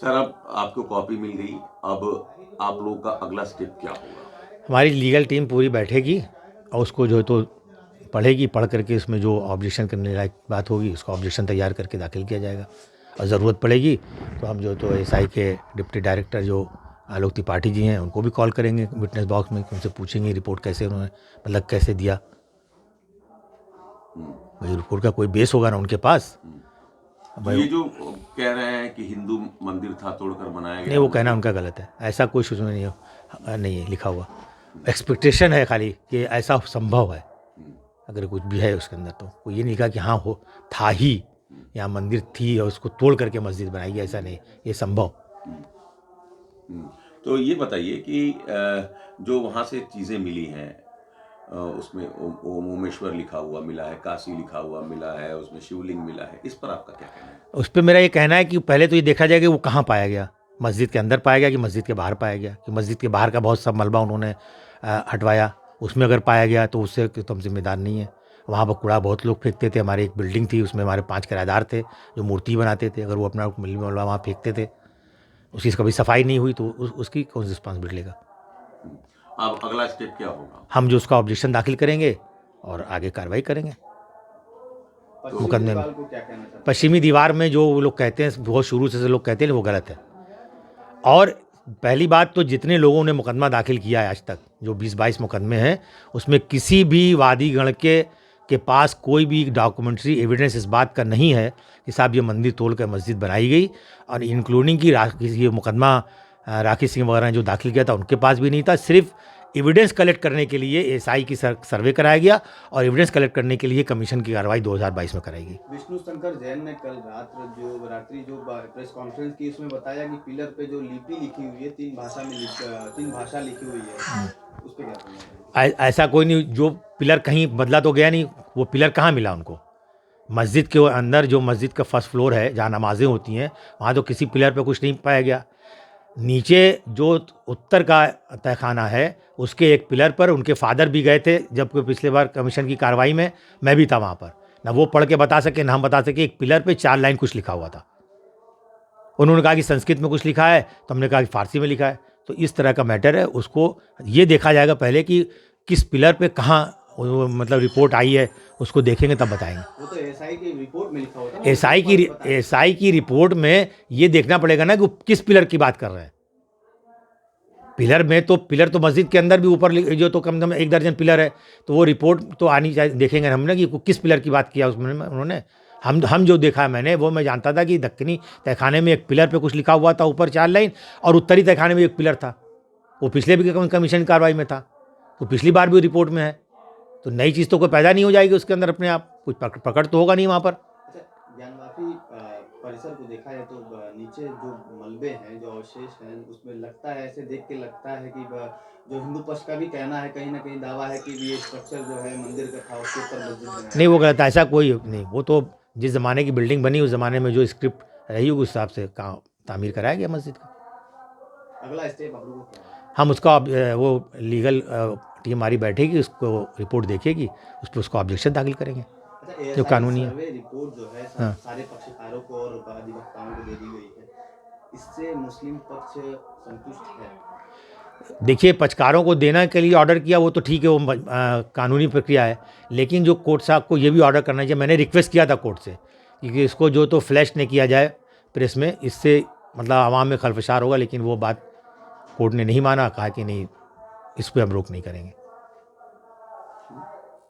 Sir अब आपको copy मिल गई, अब आप लोगों का अगला स्टेप क्या होगा? हमारी लीगल टीम पूरी बैठेगी और उसको जो है तो पढ़ेगी, पढ़ करके उसमें जो ऑब्जेक्शन करने लायक बात होगी उसका ऑब्जेक्शन तैयार करके दाखिल किया जाएगा। और ज़रूरत पड़ेगी तो हम जो तो एसआई के डिप्टी डायरेक्टर जो आलोक त्रिपाठी जी हैं उनको भी कॉल करेंगे विटनेस बॉक्स में, उनसे पूछेंगे रिपोर्ट कैसे उन्होंने मतलब कैसे दिया। भाई रिपोर्ट का कोई बेस होगा ना उनके पास। तो भाई ये जो कह रहे हैं कि हिंदू मंदिर था तोड़कर बनाया नहीं, गया वो कहना मंदिर, उनका गलत है, ऐसा कोई उसमें नहीं है लिखा हुआ। एक्सपेक्टेशन है खाली कि ऐसा संभव है, अगर कुछ भी है उसके अंदर तो कोई ये नहीं कहा कि हाँ हो था ही, यहाँ मंदिर थी और उसको तोड़ करके मस्जिद बनाई गई, ऐसा नहीं, ये संभव। तो ये बताइए कि जो वहाँ से चीज़ें मिली हैं, उसमें ओम ओमेश्वर लिखा हुआ मिला है, काशी लिखा हुआ मिला है, उसमें शिवलिंग मिला है, इस पर आपका क्या कहना है? उस पर मेरा ये कहना है कि पहले तो ये देखा जाए कि वो कहाँ पाया गया, मस्जिद के अंदर पाया गया कि मस्जिद के बाहर पाया गया, कि मस्जिद के बाहर का बहुत सब मलबा उन्होंने हटवाया, उसमें अगर पाया गया तो उससे तो हम जिम्मेदार नहीं है। वहाँ पर कूड़ा बहुत लोग फेंकते थे, हमारी एक बिल्डिंग थी उसमें हमारे 5 किराएदार थे जो मूर्ति बनाते थे, अगर वो अपना मलबा वहाँ फेंकते थे, उसकी कभी सफाई नहीं हुई तो उसकी कौन सी रिस्पॉन्सिबिलिटी लेगा। अब अगला स्टेप क्या होगा? हम जो उसका ऑब्जेक्शन दाखिल करेंगे और आगे कार्रवाई करेंगे मुकदमे में। पश्चिमी दीवार में जो वो लोग कहते हैं, बहुत शुरू से लोग कहते हैं वो गलत है। और पहली बात तो जितने लोगों ने मुकदमा दाखिल किया है आज तक, जो 20-22 मुकदमे हैं, उसमें किसी भी वादीगण के पास कोई भी डॉक्यूमेंट्री एविडेंस इस बात का नहीं है कि साहब ये मंदिर तोड़ कर मस्जिद बनाई गई। और इंक्लूडिंग कि ये मुकदमा राखी सिंह वगैरह ने जो दाखिल किया था उनके पास भी नहीं था। सिर्फ एविडेंस कलेक्ट करने के लिए एसआई की सर्वे कराया गया और एविडेंस कलेक्ट करने के लिए कमीशन की कार्रवाई 2022 में कराई गई। विष्णु शंकर जैन ने कल रात्रि जो प्रेस कॉन्फ्रेंस की उसमें बताया कि पिलर पे जो लिपि लिखी हुई है 3 भाषा लिखी हुई है, उस पे क्या कहना है? ऐसा कोई नहीं, जो पिलर कहीं बदला तो गया नहीं, वो पिलर कहाँ मिला उनको? मस्जिद के अंदर जो मस्जिद का फर्स्ट फ्लोर है जहाँ नमाजें होती हैं, वहाँ तो किसी पिलर पे कुछ नहीं पाया गया। नीचे जो उत्तर का तहखाना है उसके एक पिलर पर उनके फादर भी गए थे, जबकि पिछले बार कमीशन की कार्रवाई में मैं भी था वहाँ पर, ना वो पढ़ के बता सके ना हम बता सके। एक पिलर पे 4 लाइन कुछ लिखा हुआ था, उन्होंने कहा कि संस्कृत में कुछ लिखा है, तो हमने कहा कि फारसी में लिखा है। तो इस तरह का मैटर है, उसको ये देखा जाएगा पहले कि किस पिलर पे कहाँ मतलब रिपोर्ट आई है, उसको देखेंगे तब बताएंगे। वो तो एसआई की रिपोर्ट में लिखा होता है, एसआई की रिपोर्ट में ये देखना पड़ेगा ना कि वो किस पिलर की बात कर रहे हैं। पिलर तो मस्जिद के अंदर भी ऊपर जो तो कम से कम 1 दर्जन पिलर है, तो वो रिपोर्ट तो आनी चाहिए, देखेंगे हमने कि किस पिलर की बात किया उसमें उन्होंने। हम जो देखा है मैंने, वो मैं जानता था कि दक्कनी तहखाने में एक पिलर पे कुछ लिखा हुआ था ऊपर 4 लाइन, और उत्तरी तहखाने में एक पिलर था, वो पिछले भी कमीशन कार्रवाई में था, तो पिछली बार भी रिपोर्ट में है। तो नई चीज़ तो कोई पैदा नहीं हो जाएगी उसके अंदर अपने आप, कुछ पकड़ तो होगा नहीं वहाँ पर। अच्छा, ज्ञानवापी परिसर को देखा है तो नीचे जो मलबे हैं, जो अवशेष हैं, उसमें लगता है, ऐसे देख के लगता है कि जो हिंदू पक्ष का भी कहना है, कहीं ना कहीं दावा है कि ये स्ट्रक्चर जो है मंदिर का था, उसके ऊपर मस्जिद बनाई। नहीं, वो गलत है, ऐसा कोई नहीं। वो तो जिस ज़माने की बिल्डिंग बनी उस ज़माने में जो स्क्रिप्ट रही होगी उस हिसाब से तामीर कराया गया मस्जिद का। अगला स्टेप आप लोगों को क्या है? हम उसका वो लीगल टीम हमारी बैठेगी, उसको रिपोर्ट देखेगी, उस पर उसका ऑब्जेक्शन दाखिल करेंगे अच्छा, जो कानूनी है। सर्वे रिपोर्ट जो है हाँ, सारे पक्षकारों को और अधिवक्ताओं को दे दी गई है, इससे मुस्लिम पक्ष संतुष्ट है? देखिए, पक्षकारों को देने के लिए ऑर्डर किया वो तो ठीक है, वो कानूनी प्रक्रिया है, लेकिन जो कोर्ट साहब को ये भी ऑर्डर करना चाहिए। मैंने रिक्वेस्ट किया था कोर्ट से कि इसको जो तो फ्लैश नहीं किया जाए प्रेस में, इससे मतलब आवाम में खलफशार होगा, लेकिन वो बात कोर्ट ने नहीं माना, कहा कि नहीं, इस पर हम रोक नहीं करेंगे।